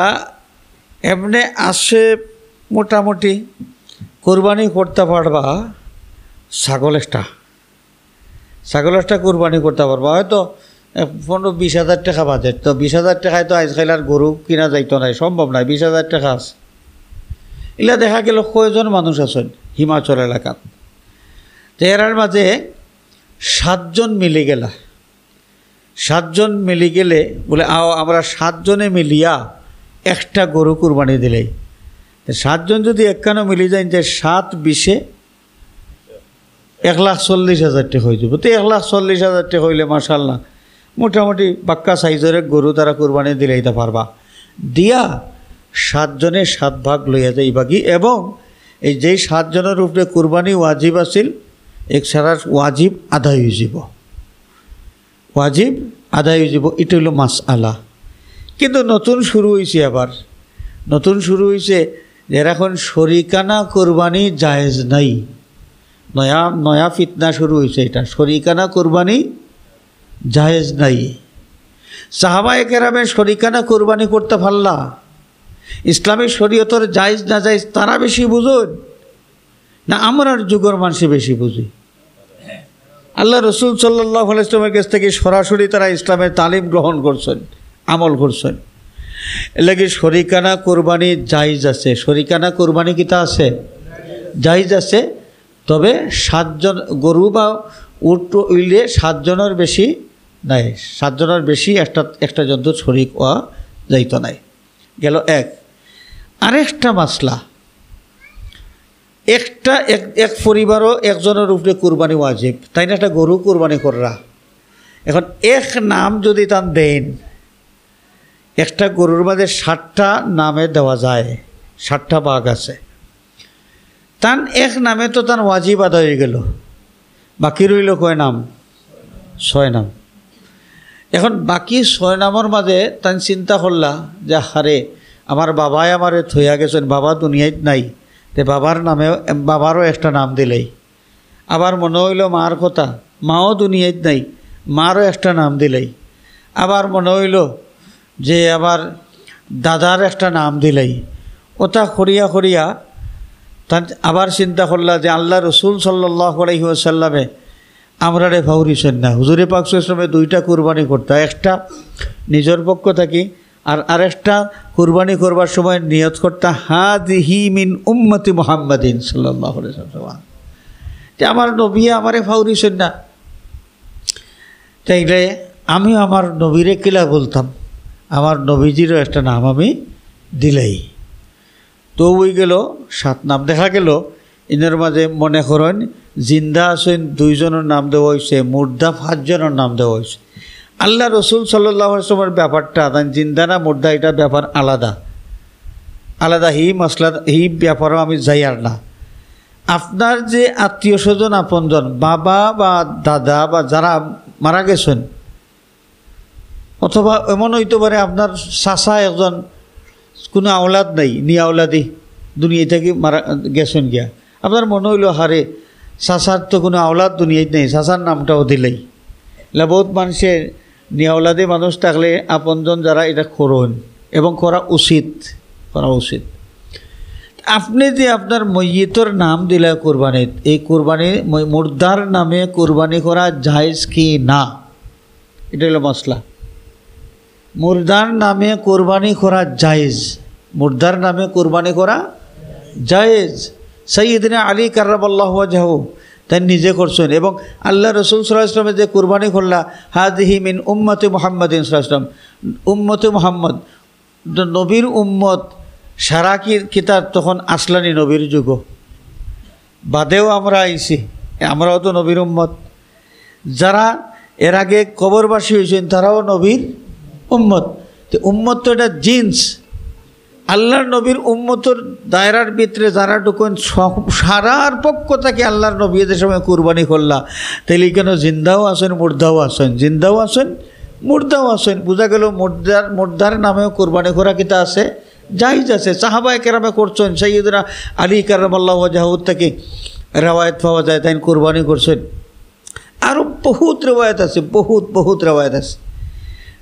এমনি আসে মোটামুটি কুরবানি করতে পারবা ছাগলেরটা কুরবানি করতে পারবা, হয়তো 15-20 হাজার টাকা বাজেট। তো 20,000 টাকায় তো আজকাল আর গরু কিনা যাইতো নাই, সম্ভব নাই। 20,000 টাকা আছে। এলা দেখা গেল কয়জন মানুষ আছেন হিমাচল এলাকাত, এরার মাঝে 7 জন মিলে গেলা। 7 জন মিলে গেলে বলে আমরা 7 জনে মিলিয়া একটা গরু কুরবানি দিলেই 7 জন যদি একখানো মিলি যায় যে 7-20 1,40,000 টাকা হয়ে যাব। তো 1,40,000 টাকা হইলে মাশাআল্লাহ মোটামুটি বাক্কা সাইজের গরু তারা কুরবানি দিলেইতে পারবা। দিয়া 7 জনে 7 ভাগ লইয়া যাইবাগি, এবং এই যেই 7 জনের উপরে কুরবানি ওয়াজিব আছিল এক সারা ওয়াজিব আদায় হয়ে যাব, ওয়াজিব আদায় হয়ে যাব। এটা হলো মাসআলা। কিন্তু নতুন শুরু হয়েছে, আবার নতুন শুরু হয়েছে যে এখন শরিকানা কুরবানি জায়েজ নাই। নয়া ফিতনা শুরু হয়েছে, এটা শরিকানা কুরবানি জায়েজ নাই। সাহাবায়ে কেরামে শরিকানা কুরবানি করতে পারলা, ইসলামী শরীয়তের জায়েজ না জায়েজ তারা বেশি বুঝুন না আমরার যুগের মানুষ বেশি বুঝি? আল্লাহ রসুল সাল্লাল্লাহু আলাইহি ওয়াসাল্লামের কাছ থেকে সরাসরি তারা ইসলামের তালিম গ্রহণ করছেন, আমল করছেন। এর লাগে শরিকানা কুরবানি জায়েজ আছে। শরিকানা কুরবানি কিতা আছে? জায়েজ আছে। তবে 7 জন গরু বা উট উইলে 7 জনের বেশি নাই, 7 জনের বেশি একটা জন্তু শরিক হওয়া যাইতো নাই। গেল এক। আরেকটা মাসলা, এক পরিবারও একজনের উপরে কুরবানি ওয়াজিব, তাই না? একটা গরু কুরবানি কররা। এখন এক নাম যদি তান দেন, একটা গরুর মাঝে 7টা নামে দেওয়া যায়, 7টা ভাগ আছে। তান এক নামে তো তার ওয়াজিব আদায় হয়ে গেল, বাকি রইল কয় নাম? 6 নাম। এখন বাকি 6 নামের মাঝে তান চিন্তা করলা যে হারে আমার বাবাই আমারে থইয়া গেছেন, বাবা দুনিয়ায় নাই, তে বাবার নামে বাবারও একটা নাম দিলেই। আবার মনে হইল মার কথা, মাও দুনিয়ায় নাই, মারও একটা নাম দিলেই। আবার মনে হইল যে আবার দাদার একটা নাম দিলেই। ওটা করিয়া তার আবার চিন্তা করলা যে আল্লাহ রসুল সাল্লাল্লাহু আলাইহি ওয়াসাল্লামে আমরারে ভাউরিছেন না। হুজুরে পাক সাল্লাল্লাহু আলাইহি ওয়াসাল্লামে 2টা কুরবানি করতে, একটা নিজের পক্ষ থাকি আর আরেকটা কুরবানি করবার সময় নিয়ত করতে হাদিহি মিন উম্মতি মুহাম্মাদিন সাল্লাল্লাহু আলাইহি ওয়াসাল্লাম, যে আমার নবী আমারে ভাউরিছেন না। তাইলে আমি আমার নবীরে কিলা বলতাম, আমার নবীজিরও একটা নাম আমি দিলাই। তো ওই গেল 7 নাম। দেখা গেল ইনের মাঝে মনে করেন জিন্দা আছেন 2 জনের নাম দেওয়া হয়েছে, মুর্দা 5 জনের নাম দেওয়া হয়েছে। আল্লাহ রসুল সাল্লাল্লাহু আলাইহি ওয়াসাল্লামের ব্যাপারটা জিন্দা না মুর্দা এটা ব্যাপার আলাদা আলাদা। হি ব্যাপারও আমি যাই আর না। আপনার যে আত্মীয় স্বজন আপনজন, বাবা বা দাদা বা যারা মারা গেছেন, অথবা এমন হইতে পারে আপনার চাচা একজন, কোনো আওলাদ নাই, আওলাদি দুনিয়া থেকে মারা গেছেন গিয়া, আপনার মনে হইল হারে চাচার তো কোনো আওলাদ দুনিয়ায় নেই, চাচার নামটাও দিলেই। এলা বহুত মানুষের নিয়াওলাদে মানুষ থাকলে আপনজন যারা এটা করুন এবং করা উচিত। আপনি যে আপনার মইয়িতর নাম দিলে কোরবানিত, এই কোরবানি মুর্দার নামে কোরবানি করা জায়েজ কি না, এটা হলো মশলা। মুর্দার নামে কোরবানি করা জায়েজ, মুর্দার নামে কোরবানি করা জায়েজ। সাইয়্যিদনা আলী কাররামাল্লাহু ওয়াজহু তাই নিজে করছেন, এবং আল্লাহ রসুল সাল্লাল্লাহু আলাইহি ওয়াসাল্লামের যে কুরবানি করলা হাদিহি মিন উম্মতি মুহাম্মাদিন সাল্লাল্লাহু আলাইহি ওয়াসাল্লাম, উম্মতে মুহাম্মদ নবীর উম্মত সারা কিতাব তখন আসলানি নবীর যুগ, বাদেও আমরা আইছি, আমরাও তো নবীর উম্মত। যারা এর আগে কবরবাসী হয়েছেন তারাও নবীর উম্মত। তো উম্মত তো এটা জিন্স, আল্লাহর নবীর উম্মতর দায়রার ভিতরে যারা ঢুকেন সারার পক্ষ থেকে আল্লাহর নবী এদের সময় কুরবানি করলা, তাইলে কেন জিন্দাও আছেন মুর্দাও আছেন, জিন্দাও আছেন মুর্দাও আছেন। বোঝা গেল মুর্দার নামেও কুরবানি করা কিতা আছে, জায়েজ আছে। সাহাবায়ে কেরামে করছেন, সাইয়্যিদুনা আলী কারামাল্লাহু ওয়াজহাহু থেকে রেওয়ায়েত পাওয়া যায়, তাই কুরবানি করছেন। আরও বহুত রেওয়ায়েত আছে, বহুত রেওয়ায়েত আছে।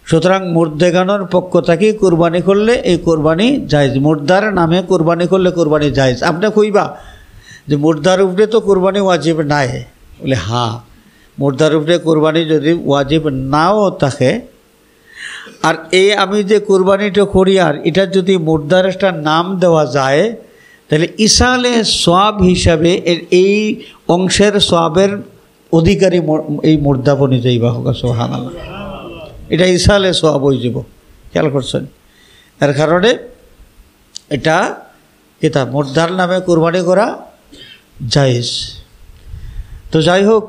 সুতরাং মুর্দেগানোর পক্ষ থেকে কুরবানি করলে এই কুরবানি জায়েজ, মুর্দার নামে কুরবানি করলে কুরবানি জায়েজ। আপনি কইবা যে মুর্দার উপরে তো কুরবানি ওয়াজিব নাই, বলে হ্যাঁ, মুর্দার উপরে কুরবানি যদি ওয়াজিব নাও থাকে, আর এই আমি যে কুরবানিটা করি আর এটা যদি মুর্দার একটা নাম দেওয়া যায়, তাহলে ইসালে সোয়াব হিসাবে এই অংশের সোয়াবের অধিকারী এই মুর্দা বনি যাইবা হোক। সুবহানাল্লাহ, এটা ইসালে সোয়াব হয়ে যাব। খেয়াল করছেন? এর কারণে এটা কিতা মুর্দার নামে কুরবানি করা জায়েজ। তো যাই হোক,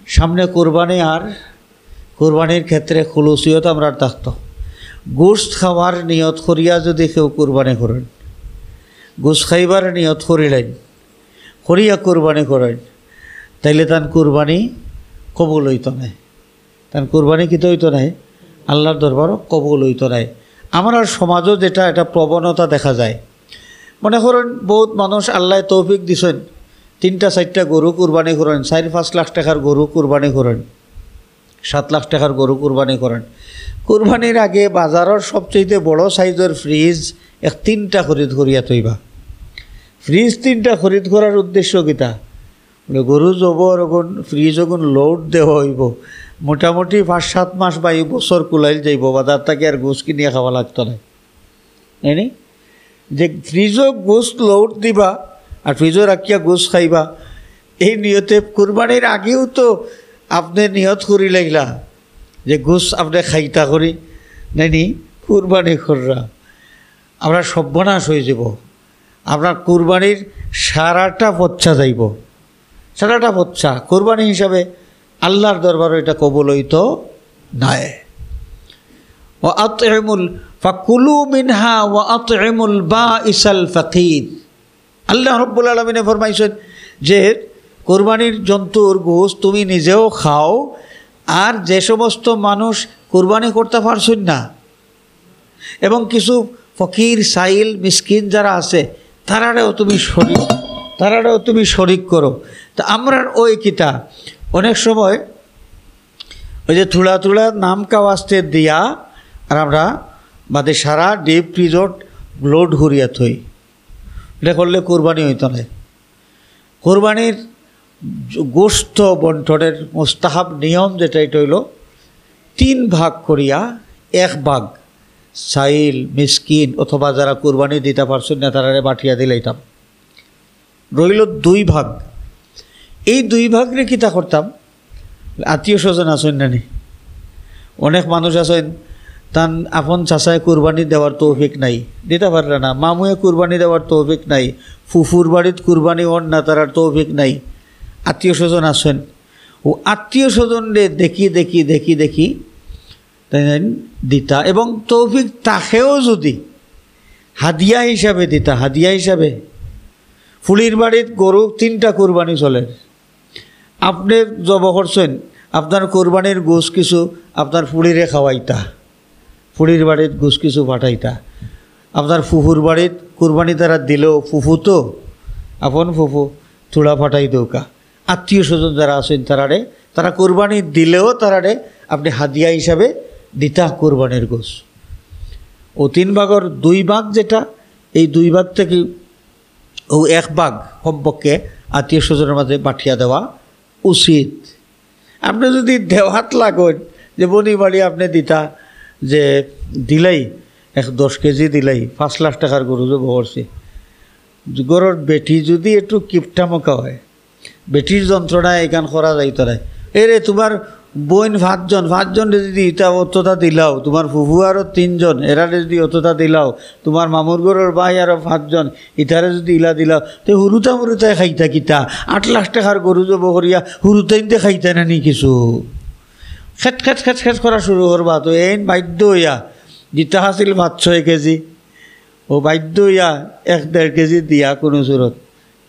সামনে কুরবানি, আর কুরবানির ক্ষেত্রে খুলুসিয়ত আমরা থাকতো। গোশত খাওয়ার নিয়ত করিয়া যদি কেউ কুরবানি করেন, গোশত খাইবার নিয়ত করিলেন, করিয়া কুরবানি করেন, তাইলে তার কুরবানি কবুল হইত নাই, তার কুরবানি কিতে হইত নাই, আল্লাহর দরবারও কবুল হইত নাই। আমার সমাজও যেটা এটা প্রবণতা দেখা যায়। মনে করেন বহুত মানুষ আল্লাহ তৌফিক দিছেন, 3-4টা গরু কুরবানি করেন, 4-5 লাখ টাকার গরু কুরবানি করেন, 7 লাখ টাকার গরু কুরবানি করেন। কুরবানির আগে বাজারের সবচেয়ে বড় সাইজের ফ্রিজ 3টা খরিদ করিয়া থইবা। ফ্রিজ 3টা খরিদ করার উদ্দেশ্য কিতা, গরু যাব ওরকম ফ্রিজ ওগুন লোড দেওয়া হইব, মোটামুটি 5-7 মাস বা এই বছর কুলাইল যাইব, বাজার থেকে আর গোস কিনিয়া খাওয়া লাগতো না। এনে যে ফ্রিজও গোস লোড দিবা আর ফ্রিজও রাখিয়া গোস খাইবা, এই নিয়তে কুরবানির আগেও তো আপনি নিয়ত করি লাগলা যে গোস আপনি খাইতা করি নাইনি কুরবানি কররা, আমরা সর্বনাশ হয়ে যাব। আপনার কুরবানির সারাটা পচ্ছা যাইব, সারাটা পচ্ছা কুরবানি হিসাবে আল্লাহর দরবারে এটা কবুল হইতো নাই। ওয়া আতইমুল ফাকুলু মিনহা ওয়া আতইমুল বাঈসাল ফাকির। আল্লাহ রাব্বুল আলামিন ফরমাইছেন যে কুরবানির জন্তুর গোশত তুমি নিজেও খাও, আর যে সমস্ত মানুষ কুরবানি করতে পারছেন না এবং কিছু ফকির সাইল মিসকিন যারা আছে তারারেও তুমি শরিক করো। তা আমরা ওই কিতা অনেক সময় ওই যে থুড়া নাম কাওয়াজতে দিয়া আর আমরা বাদে সারা ডিপ রিজোর্ট লোড করিয়া থই, এটা করলে কুরবানি হইতো না। কুরবানির গোশত বন্টনের মুস্তাহাব নিয়ম যেটা, এটা হইল 3 ভাগ করিয়া 1 ভাগ সাইল মিসকিন অথবা যারা কুরবানি দিতে পারছেন না তারা বাটিয়া দিলাইতাম, রইল 2 ভাগ। এই 2 ভাগ রে কিতা করতাম, আত্মীয় স্বজন আছেন নানি, অনেক মানুষ আছেন তান আপন চাচায় কুরবানি দেওয়ার তৌফিক নাই, দিতে পারলে না, মামুয়ে কুরবানি দেওয়ার তৌফিক নাই, ফুফুর বাড়িত কুরবানি হন না তার তৌফিক নাই, আত্মীয় স্বজন আছেন। ও আত্মীয় স্বজনরে দেখি তাই দিতা, এবং তৌফিক তাকেও যদি হাদিয়া হিসাবে দিতা, হাদিয়া হিসাবে ফুলির বাড়িত গরু 3টা কুরবানি চলে, আপনি জব করছেন, আপনার কুরবানির গোশ কিছু আপনার ফুলিরে খাওয়াইতা, ফুলির বাড়িত গোশ কিছু পাঠাইতা, আপনার ফুফুর বাড়িত কুরবানি তারা দিলেও ফুফু তো আপন ফুফু থোড়া পাঠাই দৌকা, আত্মীয় স্বজন যারা আছেন তারা কুরবানি দিলেও তারারে আপনি হাদিয়া হিসাবে দিতা কুরবানির গোশ। ও 3 ভাগের 2 ভাগ যেটা, এই 2 ভাগ থেকে ও 1 ভাগ কমপক্ষে আত্মীয় স্বজনের মাঝে পাঠিয়ে দেওয়া উচিত। আপনি যদি দেওয়াত লাগেন যে বনি বাড়ি আপনি দিতা যে দিলাই 10 কেজি দিলাই 5 লাখ টাকার গরু যে বহরছে, গরুর বেটি যদি একটু কিপটামকা হয়, বেটির যন্ত্রণায় এখান করা যাইত না, এরে তোমার বোন 5 জন যদি ইটা অতটা দিলাও, তোমার ফুফু আরও 3 জন এরা যদি অতটা দিলাও, তোমার মামুর গরুর ভাই আরও 5 জন ইটারে যদি ইলা দিলাও, তো হুরুতায় খাইতা কিতা 8 লাখ টাকার গরু জব করিয়া হুরুতাইতে খাইতা না নি কিছু খেট করা শুরু করবা, তো এই বাধ্য হইয়া যেটা হাসিল 5-6 কেজি ও বাধ্য ইয়া 1-1.5 কেজি দিয়া কোনো জোরত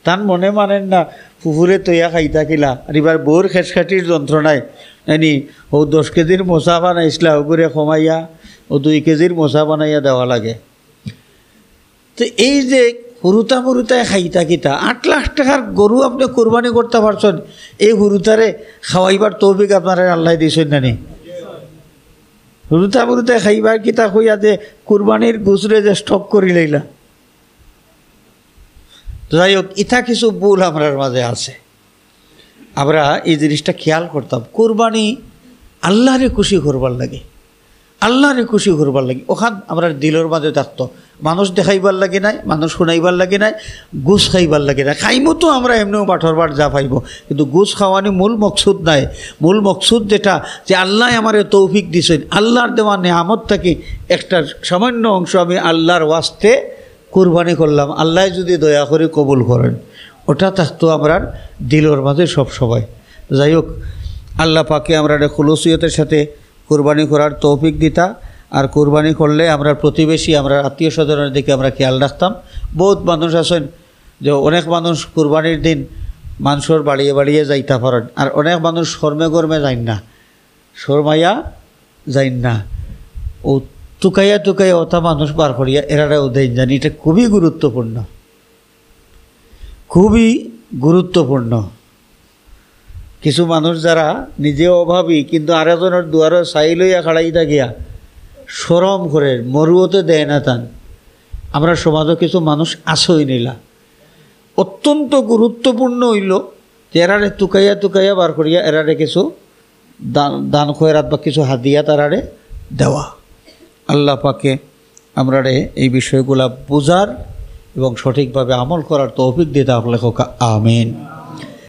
তান মনে মানেন না ফুফুরে তৈয়া খাই থাকিলা আর এবার বউর খেসখাটির যন্ত্রণায় এনি ও 10 কেজির মোচা বানাইছিলা ওগুরে কমাইয়া ও 2 কেজির মোচা বানাইয়া দেওয়া লাগে। তো এই যে হুরুতায় খাইতা কিতা 8 লাখ টাকার গরু আপনি কোরবানি করতে পারছেন, এই হুরুতারে খাওয়াইবার তৌফিক আপনারা আল্লাহ দিয়েছেন নানি? হুরুতায় খাইবার কিতা কইয়া যে কোরবানির গুজরে যে স্টক করি লইলা। যাই হোক, ইথা কিছু ভুল আমরার মাঝে আছে। আমরা এই জিনিসটা খেয়াল করতাম, কোরবানি আল্লাহরে খুশি করবার লাগে, আল্লাহরে খুশি করবার লাগে। ওখান আমরা দিলের মাঝে থাকতো, মানুষ দেখাইবার লাগে নাই, মানুষ শুনাইবার লাগে নাই, গুছ খাইবার লাগে না। খাইমো তো আমরা এমনিও বাঠরবার যা পাইব, কিন্তু গুছ খাওয়ানি মূল মকসুদ নাই। মূল মকসুদ যেটা যে আল্লাহ আমারে তৌফিক দিছেন, আল্লাহর দেওয়া নেয়ামত থেকে একটা সামান্য অংশ আমি আল্লাহর ওয়াস্তে কুরবানি করলাম, আল্লাহ যদি দয়া করে কবুল করেন, ওটা থাকতো আমরার দিলের মাঝে সব সময়। যাই হোক, আল্লাহ পাকে আমরা খুলুসিয়তের সাথে কুরবানি করার তৌফিক দিতা। আর কুরবানি করলে আমরা প্রতিবেশী, আমরা আত্মীয় স্বজনের দিকে আমরা খেয়াল রাখতাম। বহুত মানুষ আছেন যে অনেক মানুষ কুরবানির দিন মানুষের বাড়িয়ে বাড়িয়ে যাইতা পারেন, আর অনেক মানুষ শর্মে গরমে যাইন না, শর্মাইয়া যাইন না, ও টুকাইয়া ওটা মানুষ বার করিয়া এরারা উদয় জানি। এটা খুবই গুরুত্বপূর্ণ, খুবই গুরুত্বপূর্ণ। কিছু মানুষ যারা নিজে অভাবী কিন্তু আরেকজনের দুয়ারে চাই লইয়া খাড়াই থাকিয়া শরম করে, মরুতে দেয় না তান। আমরা সমাজে কিছু মানুষ আসই নিলা, অত্যন্ত গুরুত্বপূর্ণ হইল যে এরারে টুকাইয়া বার করিয়া এরারে কিছু দান খয়রাত বা কিছু হাদিয়া তারারে দেওয়া। আল্লাহ পাকে আমরারে এই বিষয়গুলা বুঝার এবং সঠিকভাবে আমল করার তৌফিক দিতে লেখক আমিন।